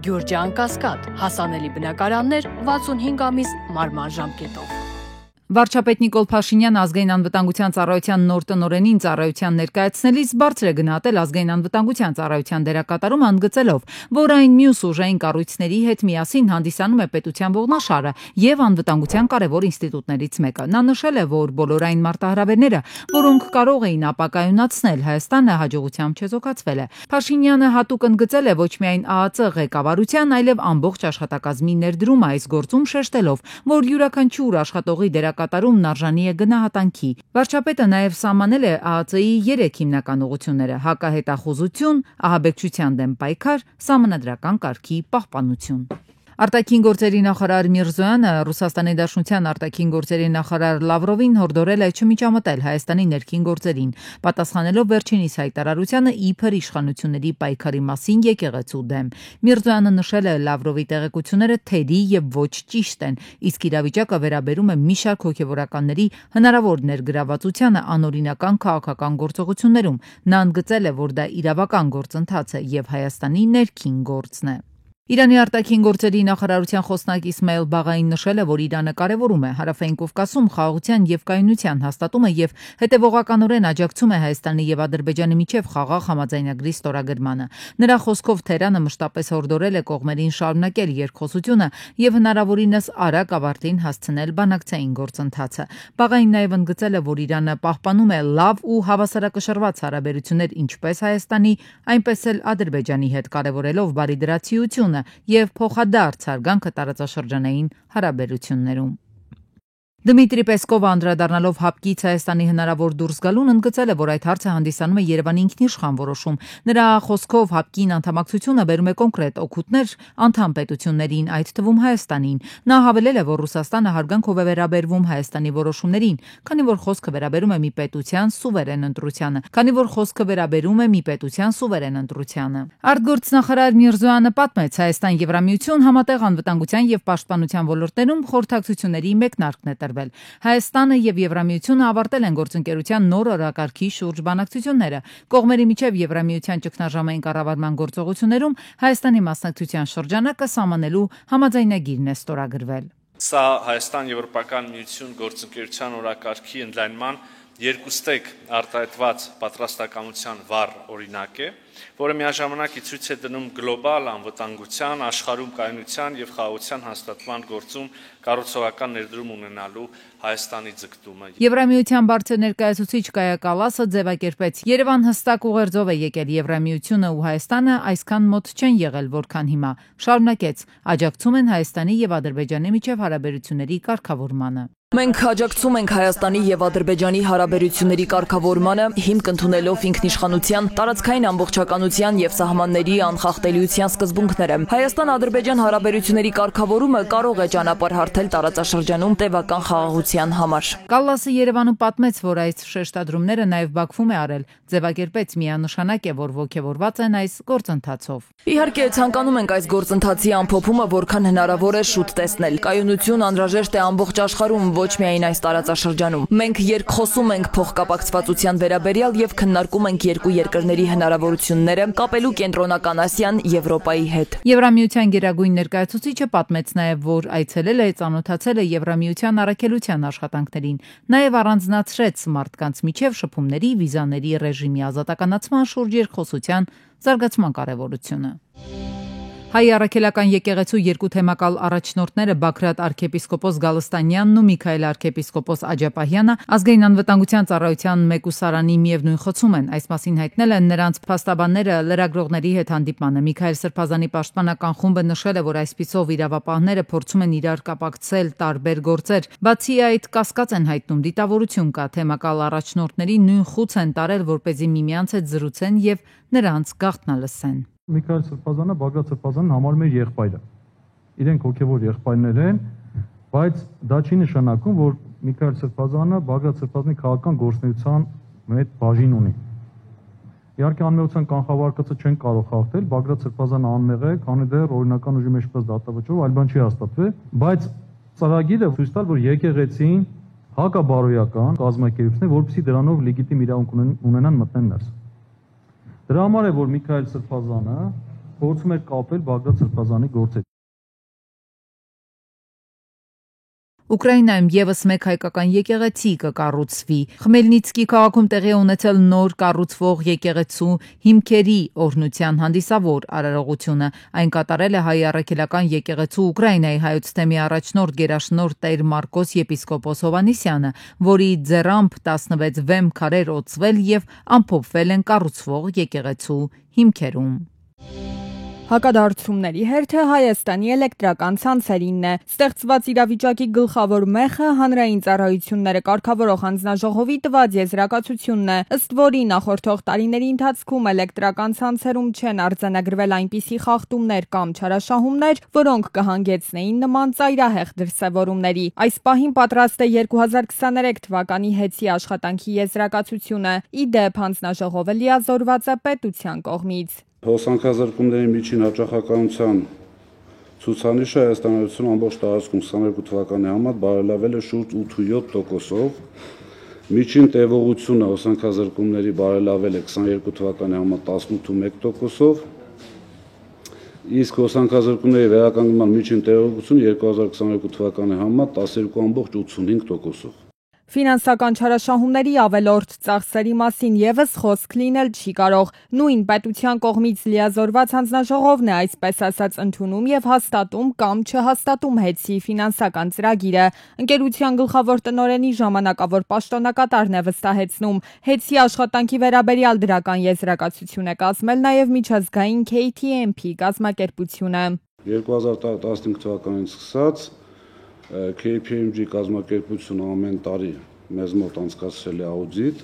Գյուրջան Կասկադ, հասանելի բնակարաններ 65 ամիս մարման ժամկետով։ Վարչապետ Նիկոլ Փաշինյանը ազգային անվտանգության ծառայության նոր տնօրենին ծառայության ներկայացնելիս բարձր է գնահատել ազգային անվտանգության ծառայության դերակատարումը, ընդգծելով, որ այն մյուս ուժային կառույցների հետ միասին հանդիսանում է պետության ողնաշարը եւ անվտանգության կարևոր ինստիտուտներից մեկը։ Նա նշել է, որ բոլոր այն մարտահրավերները, որոնք կարող էին ապակայունացնել Հայաստանը, հաջողությամբ չեզոքացվել է։ Փաշինյանը հատուկ ընդգծել է ոչ միայն ԱԱԾ ղեկավարության, այլև ամբողջ աշխատակազմի ներդրումը այս գործում, շեշտելով, որ յուրաքանչյուր աշխատողի կատարումն արժանի է գնահատանքի։ Վարչապետը նաև սահմանել է ԱԱԾ-ի 3 հիմնական ուղղությունները՝ հակահետախուզություն, ահաբեկչության դեմ պայքար, սահմանադրական կարգի պահպանություն։ Արտաքին գործերի նախարար Միրզոյանը Ռուսաստանի Դաշնության արտաքին գործերի նախարար Լավրովին հորդորել է չմիջամտել Հայաստանի ներքին գործերին, պատասխանելով վերջինիս հայտարարությանը իբր իշխանությունների պայքարի մասին եկեղեցու դեմ։ Միրզոյանը նշել է Լավրովի տեղեկությունները թերի եւ ոչ ճիշտ են, իսկ իրավիճակը վերաբերում է մի շարք հոգեվորականների հնարավոր ներգրավվածությանը անօրինական քաղաքական գործողություններում։ Նա ընդգծել է, որ դա իրավական գործընթաց է եւ Հայաստանի ներքին գործն է։ Իրանի արտաքին գործերի նախարարության խոսնակ Իսմայել Բաղային նշել է, որ Իրանը կարևորում է Հարավային Կովկասում խաղաղության եւ կայունության հաստատումը եւ հետեւողականորեն աջակցում է Հայաստանի եւ Ադրբեջանի միջև խաղաղ համաձայնագրի ստորագրմանը։ Նրա խոսքով Թեհրանը մշտապես հորդորել է կողմերին շարունակել երկխոսությունը եւ հնարավորինս արագ ավարտին հասցնել բանակցային գործընթացը։ Բաղային նաեւ ընդգծել է, որ Իրանը պահպանում է լավ ու հավասարակշռված հարաբերություններ ինչպես Հայաստանի, այնպես էլ Ադրբեջանի հետ, կարևորելով բարիդրացիությունը եւ փոխադարձ հարգանքը տարածաշրջանային հարաբերություններում։ Դմիտրի Պեսկովը անդրադառնալով ՀԱՊԿ-ից Հայաստանի հնարավոր դուրս գալուն ընդգծել է, որ այդ հարցը հանդիսանում է Երևանի ինքնիշխան որոշում։ Նրա խոսքով ՀԱՊԿ-ին անդամակցությունը բերում է կոնկրետ օգուտներ անդամ պետություններին, այդ թվում Հայաստանին։ Նա հավելել է, որ Ռուսաստանը հարգանքով է վերաբերվում Հայաստանի որոշումներին, քանի որ խոսքը վերաբերում է մի պետության սուվերեն ընտրությանը։ Արտգործնախարար Միրզոյանը պատմեց, Հայաստան Եվրամիություն համատեղ անվտանգության եւ պաշտպանության ոլորտներում խորհրդակցությունների մեկնարկն է տրվել։ Հայաստանը եւ Եվրամիությունը ավարտել են գործընկերության նոր օրակարգի շուրջ բանակցությունները։ Կողմերի միջև Եվրամիության ճգնաժամային կառավարման գործողություններում Հայաստանի մասնակցության շրջանակը սահմանելու համաձայնագիրն է ստորագրվել։ Սա Հայաստան-Եվրոպական միություն գործընկերության օրակարգի ընդլայնման երկուստեք արտահայտված պատրաստականության վառ օրինակ է, որը միաժամանակ ցույց է դնում գլոբալ անվտանգության, աշխարհում կայունության եւ խաղաղության հաստատման գործում կառուցողական ներդրում ունենալու Հայաստանի ձգտումը։ Եվրամիության բարձր ներկայացուցիչ Կայա Կալասը ձևակերպեց. Երևան հստակ ուղերձով է եկել Եվրամիությունը ու Հայաստանը այսքան մոտ չեն եղել, որքան հիմա։ Շարունակեց. աջակցում են Հայաստանի եւ Ադրբեջանի միջև հարաբերությունների կարգավորմանը։ Մենք աջակցում ենք Հայաստանի եւ Ադրբեջանի հարաբերությունների կարգավորմանը, հիմք ընդունելով ինքնիշխանության, տարածքային ամբողջականության եւ սահմանների անխախտելիության սկզբունքները։ Հայաստան-Ադրբեջան հարաբերությունների կարգավորումը կարող է ճանապարհ հարթել տարածաշրջանում տևական խաղաղության համար։ Կալլասը Երևանում պատմեց, որ այս շեշտադրումները նաեւ Բաքվում է արել, ձևակերպեց միանշանակ է, որ ողջևորված են այս գործընթացով։ Իհարկե, ցանկանում ենք այս գործընթացի ամփոփումը որքան հնարավոր է շուտ տեսնել։ Կայունություն անհրաժեշտ է ամբողջ աշխարհում, ոչ միայն այս տարածաշրջանում։ Մենք երկխոսում ենք փոխկապակցվածության վերաբերյալ եւ քննարկում ենք երկու երկրների հնարավորությունները կապելու Կենտրոնական Ասիան Եվրոպայի հետ։ Եվրամիության գերագույն ներկայացուցիչը պատմեց նաեւ, որ այցելել է, ծանոթացել է Եվրամիության առաքելության աշխատանքներին, նաեւ առանձնացրեց մարդկանց միջև շփումների, վիզաների ռեժիմի ազատականացման շուրջ երկխոսության զարգացման կարևորությունը։ Հայ առաքելական եկեղեցու երկու թեմակալ առաջնորդները Բագրատ arczepiskopos Գալստանյանն ու Միքայել arczepiskopos Աջապահյանը ազգային անվտանգության ծառայության մեկուսարանի միևնույն խոցում են։ Այս մասին հայտնել են նրանց փաստաբանները լրագրողների հետ հանդիպմանը։ Միքայել Սրբազանի պաշտպանական խումբը նշել է, որ այսպիսով իրավապահները փորձում են իրար կապակցել տարբեր գործեր։ Բացի այդ, կասկած են հայտնում դիտավորություն կա, թեմակալ առաջնորդների նույն խուց են տարել, որպեսզի միմյանց հետ զրուցեն եւ նրանց գաղտնալսեն։ Միքայել Սրբազանը, Բագրատ Սրբազանն համարում էր եղբայրը։ Իրենք հոգևոր եղբայրներ են, բայց դա չի նշանակում, որ Միքայել Սրբազանը Բագրատ Սրբազանի քաղաքական գործունեության հետ բաժին ունի։ Իհարկե անմեղության կանխավարկածը չեն կարող խախտել, Բագրատ Սրբազանը անմեղ է, քանի դեռ օրինական ուժի մեջ պես դատավճռով այլ բան չի հաստատվել, բայց ծրագիրը ցույց տալ, որ եկեղեցին հակաբարոյական կազմակերպություններ, որպեսզի դրանով լեգիտիմ իրավունք ունենան մտնեն ներս։ Դրա համար է, որ Միքայել Սրբազանը փորձում էր կապել Բագրատ Սրբազանի գործեր։ Ուկրաինայում եւս մեկ հայկական եկեղեցի կկառուցվի։ Խմելնիցկի քաղաքում տեղի ունեցել նոր կառուցվող եկեղեցու հիմքերի օրհնության հանդիսավոր արարողությունը։ Այն կատարել է հայ առաքելական եկեղեցու Ուկրաինայի հայոց թեմի առաջնորդ գերաշնորհ Տեր Մարկոս եպիսկոպոս Հովհաննիսյանը, որի ձեռամբ 16 վեմ քարեր օծվել եւ ամփոփվել են կառուցվող եկեղեցու հիմքերում։ Հակադարձումների հերթը Հայաստանի էլեկտրական ցանցերինն է։ Ստեղծված իրավիճակի գլխավոր մեխը հանրային ծառայությունները կարգավորող հանձնաժողովի տված եզրակացությունն է, ըստ որի նախորդող տարիների ընթացքում էլեկտրական ցանցերում չեն արձանագրվել այնպիսի խախտումներ կամ չարաշահումներ, որոնք կհանգեցնեին նման ծայրահեղ դրսևորումների։ Այս պահին պատրաստ է 2023 թվականի հեծի աշխատանքի եզրակացությունը։ Ի դեպ, հանձնաժողովը լիազորված է պետության կողմից։ Հոսանքազրկումների միջին հաճախականության ցուցանիշը Հայաստանություն ամբողջ տարածքում 22 թվականի համեմատ բարելավել է շուրջ 8.7%-ով, միջին տևողությունը հոսանքազրկումների բարելավել է 22 թվականի համեմատ 18.1%-ով, իսկ հոսանքազրկումների վերականգնման միջին տևողությունը 2022 թվականի համեմատ 12.85%-ով։ Ֆինանսական չարաշահումների ավելորդ ծախսերի մասին եւս խոսք լինել չի կարող։ Նույն պետության կողմից լիազորված հանձնաժողովն է այսպես ասած ընդունում եւ հաստատում կամ չհաստատում հեծի ֆինանսական ծրագիրը։ Ընկերության գլխավոր տնօրենի ժամանակավոր պաշտոնակատարն է վստահեցնում, հեծի աշխատանքի վերաբերյալ դրական եզրակացություն է կազմել նաեւ միջազգային KTMP կազմակերպությունը։ 2015 թվականից սկսած KPMG կազմակերպությունը ամեն տարի մեզ մոտ անցկացրել է աուդիտ,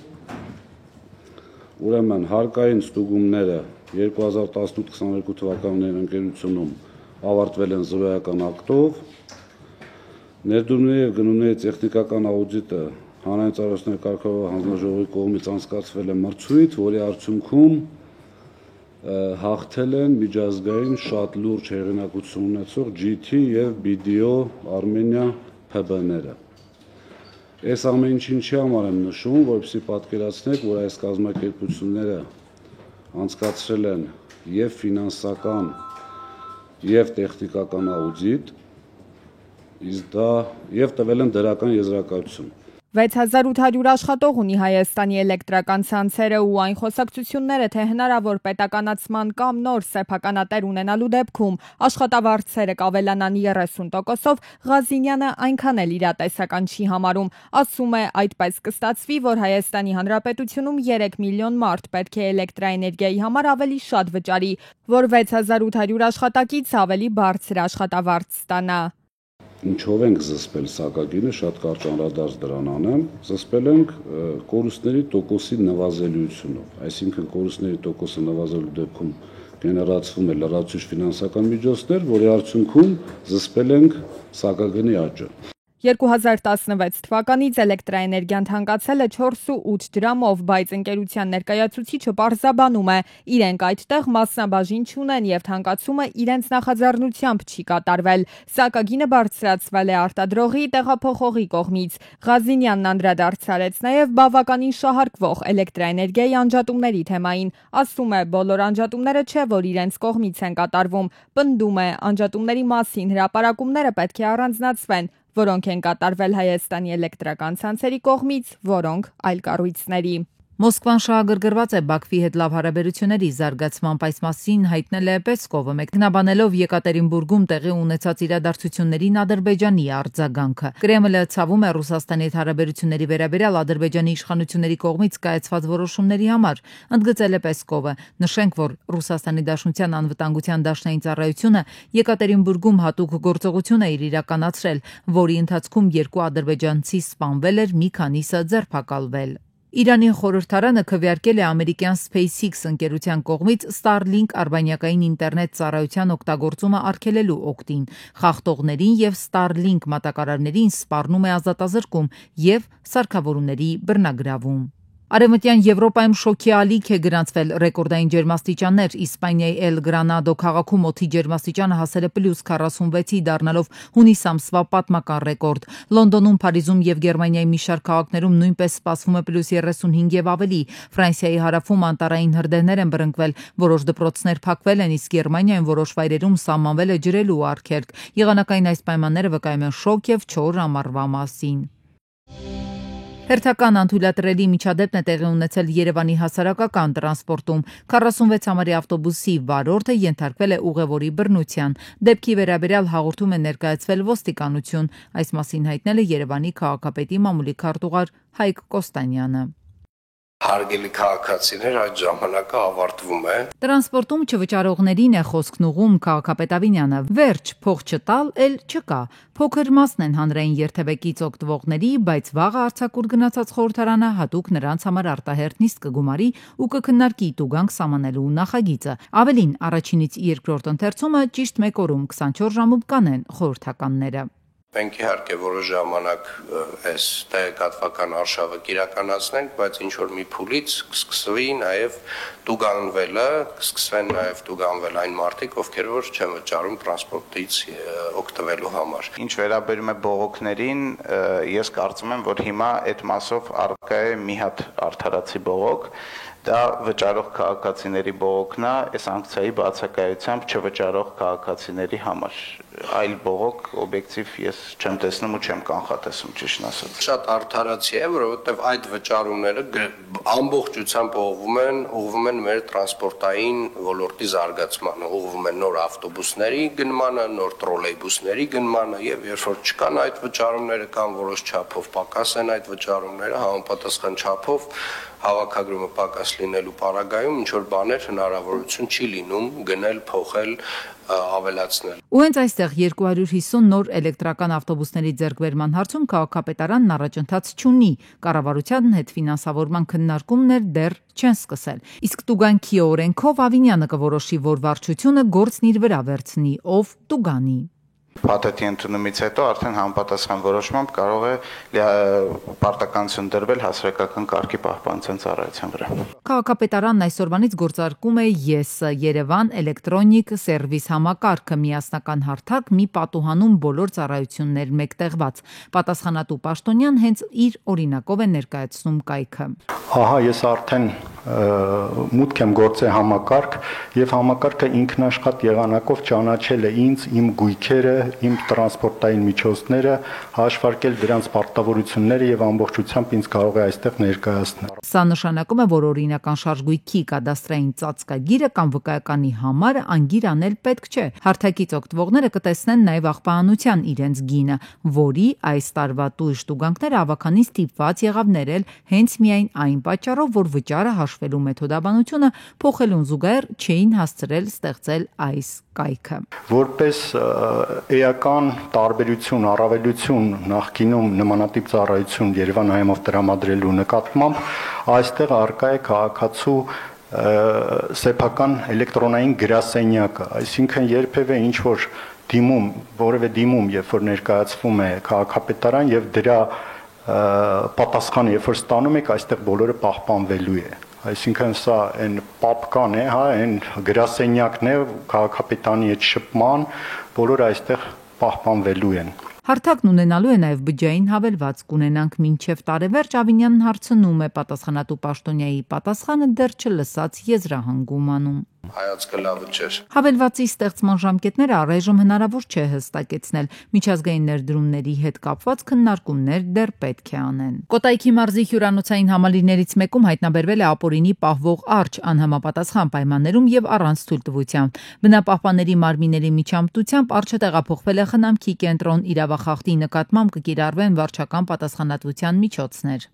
ուրեմն հարկային ստուգումները 2018-22 թվականներին ընկերությունում ավարտվել են զրոյական ակտով, ներդրումների և գնումների տեխնիկական աուդիտը հանրային ծառայությունների կարգավորող հանձնաժողովի կողմից անցկացվել է մրցույթ, որի արդյունքում հաղթել են միջազգային շատ լուրջ հեղինակություն ունեցող GT եւ BDO Armenia PB-ները։ Այս ամեն ինչի համար եմ նշում, որպեսզի պատկերացնեք, որ այս կազմակերպությունները անցկացրել են եւ ֆինանսական եւ տեխնիկական աուդիտ, իսկ դա եւ տվել են դրական եզրակացություն։ 6800 աշխատող ունի Հայաստանի էլեկտրական ցանցերը ու այն խոսակցությունները, թե հնարավոր պետականացման կամ նոր սեփականատեր ունենալու դեպքում աշխատավարձերը կավելանան 30%-ով, Ղազինյանը այնքան էլ իրատեսական չի համարում։ Ասում է, այդպես կստացվի, որ Հայաստանի Հանրապետությունում 3 միլիոն մարդ պետք է էլեկտրաէներգիայի համար ավելի շատ վճարի, որ 6800 աշխատակից ավելի բարձր աշխատավարձ ստանա։ Ինչով ենք զսպել սակագինը, շատ կարճ անդրադարձ դրան անեմ, զսպել ենք կորուստների տոկոսի նվազելիությունով, այսինքն կորուստների տոկոսը նվազելու դեպքում գեներացվում է լրացուցիչ ֆինանսական միջոցներ, որի արդյունքում զսպել ենք սակագնի աճը։ 2016 թվականից էլեկտրաէներգիան թանկացել է 4.8 դրամով, բայց ընկերության ներկայացուցիչը պարզաբանում է, իրենք այդտեղ մասնաբաժին չունեն եւ թանկացումը իրենց նախաձեռնությամբ չի կատարվել։ Սակագինը բարձրացվել է արտադրողի տեղափոխողի կողմից։ Ղազինյանն անդրադարձարեց նաեւ բավականին շահարկվող էլեկտրաէներգիայի անջատումների թեմային։ Ասում է, բոլոր անջատումները չէ, որ իրենց կողմից են կատարվում։ Պնդում է, անջատումների մասին հրապարակումները պետք է առանձնացվեն, որոնք են կատարվել Հայաստանի էլեկտրական ցանցերի կողմից, որոնք այլ կառույցների։ Մոսկվան շահագրգռված է Բաքվի հետ լավ հարաբերությունների զարգացման, այս մասին հայտնել է Պեսկովը, մեկնաբանելով Եկատերինբուրգում տեղի ունեցած իրադարձություններին Ադրբեջանի արձագանքը։ Կրեմլը ցավում է Ռուսաստանի հետ հարաբերությունների վերաբերյալ Ադրբեջանի իշխանությունների կողմից կայացված որոշումների համար, ընդգծել է Պեսկովը։ Նշենք, որ Ռուսաստանի Դաշնության անվտանգության դաշնային ծառայությունը Եկատերինբուրգում հատուկ գործողություն է իրականացրել, որի ընթացքում 2 ադրբեջանցի սպանվել էր, մի քանիսը ձերբակալվել։ Իրանի խորհրդարանը քվեարկել է ամերիկյան SpaceX ընկերության կողմից Starlink արբանյակային ինտերնետ ծառայության օգտագործումը արգելելու օգտին։ Խախտողներին եւ Starlink մատակարարներին սպառնում է ազատազրկում եւ սարքավորումների բռնագրավում։ Արևմտյան Եվրոպայում շոկի ալիք է գրանցվել ռեկորդային ջերմաստիճաններ։ Իսպանիայի Էլ Գրանադո քաղաքում օդի ջերմաստիճանը հասել է +46-ի, դառնալով հունիս ամսվա պատմական ռեկորդ։ Լոնդոնում, Փարիզում եւ Գերմանիայի մի շարք քաղաքներում նույնպես սպասվում է +35 եւ ավելի։ Ֆրանսիայի հարավում անտառային հրդեհներ են բռնկվել, որոշ դպրոցներ փակվել են, իսկ Գերմանիայում որոշ վայրերում սահմանվել է ջրելու արգելք։ Եղանակային այս պայմանները վկայում են շոկ եւ չոր ամառվա մասին։ Հերթական անթույլատրելի միջադեպն է տեղի ունեցել Երևանի հասարակական տրանսպորտում։ 46 համարի ավտոբուսի վարորդը ենթարկվել է ուղևորի բռնության։ Դեպքի վերաբերյալ հաղորդում է ներկայացվել ոստիկանություն։ Այս մասին հայտնել է Երևանի քաղաքապետի մամուլի քարտուղար Հայկ Կոստանյանը։ Հարգելի քաղաքացիներ, այդ ժամանակը ավարտվում է։ Տրանսպորտում չվճարողներին է խոսքն ուղղում քաղաքապետ Ավինյանը։ Վերջ, փող չտալ, էլ չկա։ Փոքր մասն են հանրային երթևեկից օգտվողների, բայց վաղը արձակուր գնացած խորհրդարանը հատուկ նրանց համար արտահերթ նիստ կգումարի ու կքննարկի տուգանք սահմանելու նախագիծը։ Ավելին, առաջինից երկրորդ ընթերցումը ճիշտ 1 օրում 24 ժամում կանեն խորհրդականները։ Մենք իհարկե որոշ ժամանակ այս տեղեկատվական արշավը կիրականացնենք, բայց ինչ որ մի փուլից կսկսվի նաև տուգանվելը, կսկսվեն նաև տուգանվել այն մարդիկ, ովքեր որ չեն վճարում տրանսպորտից օգտվելու համար։ Ինչ վերաբերում է բողոքներին, ես կարծում եմ, որ հիմա այդ մասով առկա է մի հատ արդարացի բողոք, դա վճարող քաղաքացիների բողոքն է, այս սանկցիայի բացակայությամբ չվճարող քաղաքացիների համար։ Այլ բողոք օբյեկտիվ ես չեմ տեսնում ու չեմ կանխատեսում, ճիշտն ասած։ Շատ արդարացի է, որովհետև այդ վճարումները ամբողջությամբ ուղղվում են մեր տրանսպորտային ոլորտի զարգացմանը, ուղղվում են նոր ավտոբուսների գնմանը, նոր տրոլեյբուսների գնմանը, եւ երբ որ չկան այդ վճարումները կամ որոշ չափով պակաս են այդ վճարումները, համապատասխան չափով հավաքագրումը պակաս լինելու պարագայում ինչ որ բաներ հնարավորություն չի լինում գնել, փոխել, ավելացնել։ Ու հենց այստեղ 250 նոր էլեկտրական ավտոբուսների ձեռքբերման հարցում քաղաքապետարանն առաջընթաց չունի։ Կառավարության հետ ֆինանսավորման քննարկումներ դեռ չեն սկսել։ Իսկ տուգանքի օրենքով Ավինյանը կորոշի, որ վարչությունը գործն իր վրա վերցնի, ով տուգանի։ Փաթեթի ընդունումից հետո արդեն համապատասխան որոշմամբ կարող է պարտականություն դրվել հասարակական կարգի պահպանության ծառայության վրա։ Քաղաքապետարանն այսօրվանից գործարկում է ԵՍ Երևան էլեկտրոնիկ սերվիս համակարգը, միասնական հարթակ մի պատուհանում բոլոր ծառայություններ մեկտեղված։ Պատասխանատու պաշտոնյան հենց իր օրինակով է ներկայացնում կայքը։ Ահա ես արդեն մուտք եմ գործել համակարգ եւ համակարգը ինքնաշխատ եղանակով ճանաչել է ինձ, իմ գույքերը, իմ տրանսպորտային միջոցները, հաշվարկել դրանց պարտավորությունները եւ ամբողջությամբ ինձ կարող է այստեղ ներկայացնել։ Սա նշանակում է, որ օրինական շարժգույքի կադաստրային ծածկագիրը կամ վկայականի համարը անգիր անել պետք չէ։ Հարթակից օգտվողները կտեսնեն նաեւ աղբահանության իրենց գինը, որի այս տարվա տույժ տուգանքները ավականին ստիպված եղավ ներել հենց միայն այն պատճառով, որ վճարը հաշվելու մեթոդաբանությունը փոխելուն զուգահեռ չէին հասցրել ստեղծել այս կայքը։ Որպես էական տարբերություն, առավելություն նախկինում նմանատիպ ծառայություն Երևան հայմով տրամադրելու նկատմամբ այստեղ առկա է քաղաքացու սեփական էլեկտրոնային գրասենյակը, այսինքն երբևէ ինչ որ դիմում, որևէ դիմում, երբ որ ներկայացվում է քաղաքապետարան եւ դրա պատասխանը երբ որ ստանում եք, այստեղ բոլորը պահպանվելու է։ Այսինքն սա այն պապկան է, հա, այն գրասենյակն է քաղաքապետանի հետ շփման, բոլորը այստեղ պահպանվելու են։ Հարթակն ունենալու է նաև բջջային հավելված կունենանք մինչև տարեվերջ Ավինյանն հարցնում է պատասխանատու պաշտոնյայի պատասխանը դեռ չլսած եզրահանգում անում։ Հայացքը լավը չէր։ Հավելվածի ստեղծման ժամկետները առայժմ հնարավոր չէ հստակեցնել, միջազգային ներդրումների հետ կապված քննարկումներ դեռ պետք է անեն։ Կոտայքի մարզի հյուրանոցային համալիրներից մեկում հայտնաբերվել է ապօրինի պահվող արջ անհամապատասխան պայմաններում եւ առանց թույլտվության։ Բնապահպանների մարմինների միջամտությամբ արջը տեղափոխվել է խնամքի կենտրոն, իրավախախտի նկատմամբ կկիրառվեն վարչական պատասխանատվության միջոցներ։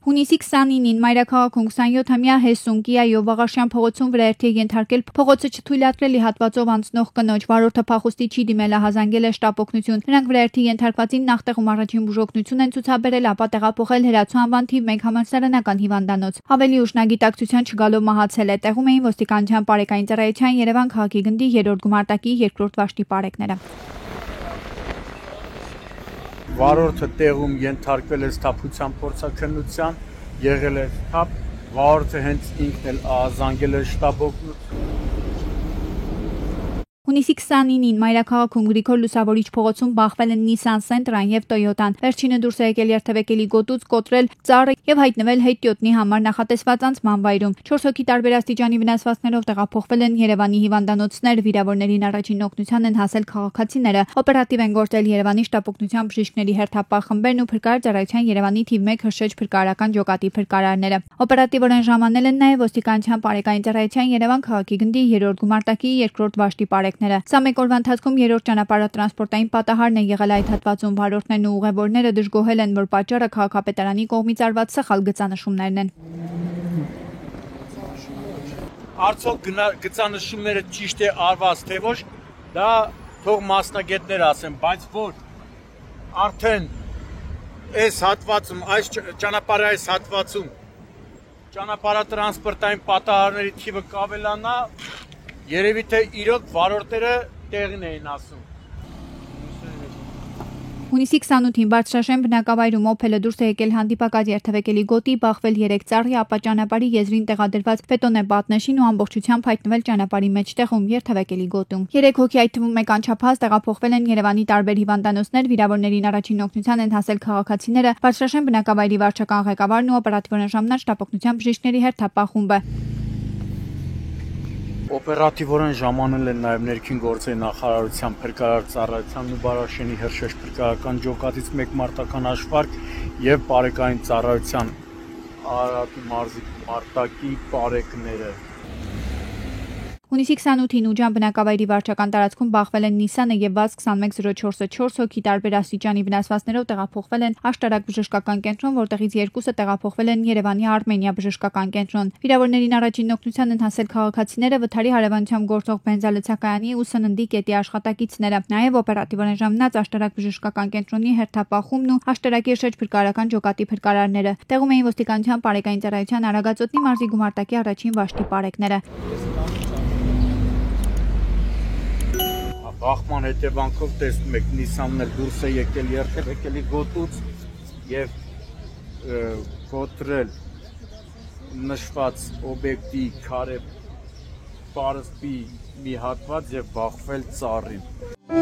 Հունիսի 29-ին մայրաքաղաքում 27-ամյա Հեսուն Կիայով Վաղաշյան փողոցում վրայերթի է ենթարկել փողոցը չթույլատրելի հատվածով անցնող կնոջ։ Վարորդը փախուստի չի դիմել, հազանգել է շտապօգնություն։ Նրանք վրայերթի ենթարկվածին նախտեղում առաջին բուժօգնություն են ցուցաբերել, ապա տեղափոխել Հրացու անվան թիվ 1 համալսարանական հիվանդանոց։ Ավելի ուշ նա գիտակցության չգալով մահացել է։ Տեղում էին ոստիկանության պարեկային ծառայության Երևան քաղաքի գնդի 3-րդ գումարտակի 2-րդ վաշտի պարեկները։ վարորդը տեղում ենթարկվել է սթափության փորձաքննության, եղել է սթափ, վարորդը հենց ինքն էլ զանգել է շտաբ օգնություն։ Հունիսի 29-ին Մայրաքաղաքում Գրիգոր Լուսավորիչ փողոցում բախվել են Nissan Sentra-ն եւ Toyota-ն։ Վերջինը դուրս է եկել երթևեկելի գոտուց, կոտրել ծառը եւ հայտնվել հետիոտնի համար նախատեսված անցման վայրում։ 4 հոգի տարբեր աստիճանի վնասվածքներով տեղափոխվել են Երևանի հիվանդանոցներ, վիրավորներին առաջին օգնության են հասել քաղաքացիները։ Օպերատիվ են գործել Երևանի շտապօգնության բժիշկների հերթապահ խմբերն ու փրկարար ծառայության Երևանի թիվ 1 հրշեջ փրկարարական ջոկատի փրկարարները։ Օպերատիվորեն ժամանել են նաեւ ոստիկանության բարեկային ծառայության Երևան քաղաքի գնդի 3-րդ գումարտակի 2-րդ վաշտի բարեկները։ Սա մեկ օրվա ընթացքում 3-րդ ճանապարհատրանսպորտային պատահարն է եղել այդ հատվածում։ Վարորդներն ու ուղևորները դժգոհել են, որ պատճառը քաղաքապետարանի կողմից արված սխալ գծանշումներն են։ Արդյոք գծանշումները ճիշտ է արված, թե ոչ, դա թող մասնագետներ ասեն, բայց որ արդեն այս հատվածում, այս հատվածում ճանապարհատրանսպորտային պատահարների թիվը կավելանա, երևի թե իրոք վարորդները տեղին էին ասում։ Հունիսի 28-ին Բարձրաշեն բնակավայրում Opel-ը դուրս է եկել հանդիպակաց երթևեկելի գոտի, բախվել 3 ծառի, ապա ճանապարհի եզրին տեղադրված բետոնե պատնեշին ու ամբողջությամբ հայտնվել ճանապարհի մեջտեղում երթևեկելի գոտում։ 3 հոգի, այդ թվում մեկ անչափահաս, տեղափոխվել են Երևանի տարբեր հիվանդանոցներ, վիրավորներին առաջին օգնության են հասել քաղաքացիները, Բարձրաշեն բնակավայրի վարչական ղեկավարն ու օպերատիվորեն ժամանած շտապօգնության բժիշկների հերթապահ խումբը։ Օպերատիվորեն ժամանել են նաև ներքին գործերի նախարարության փրկարար ծառայության ու Բարաշենի հրշեջ փրկարարական ջոկատից 1 մարտական հաշվարկ եւ բարեկային ծառայության Արարատի մարզի մարտակի բարեկները։ Հունիսի 28-ին Ուջան բնակավայրի վարչական տարածքում բախվել են Nissan-ը եւ Vaz 21004-ը 4 հոգի տարբեր աստիճանի վնասվածքներով տեղափոխվել են Աշտարակ բժշկական կենտրոն, որտեղից 2-ը տեղափոխվել են Երևանի Արմենիա բժշկական կենտրոն։ Վիրավորներին առաջին օգնության են հասել քաղաքացիները, վթարի հարևանությամբ գործող բենզալցակայանի ու սննդի կետի աշխատակիցները։ Նաեւ օպերատիվորեն ժամանած Աշտարակ բժշկական կենտրոնի հերթապահումն ու Աշտարակի շեջ փրկարարական ջոկատի փրկարարները։ Տեղում էին ոստիկանության բարեկային ծառայության Արագածոտնի մարզի գումարտակի առաջին վաշտի բարեկները։ Բախման հետևանքով տեսնում եք Nissan-ն էլ դուրս է եկել երթևեկելի գոտուց եւ կոտրել նշված օբյեկտի քարե պարսպի մի հատված եւ բախվել ծառին։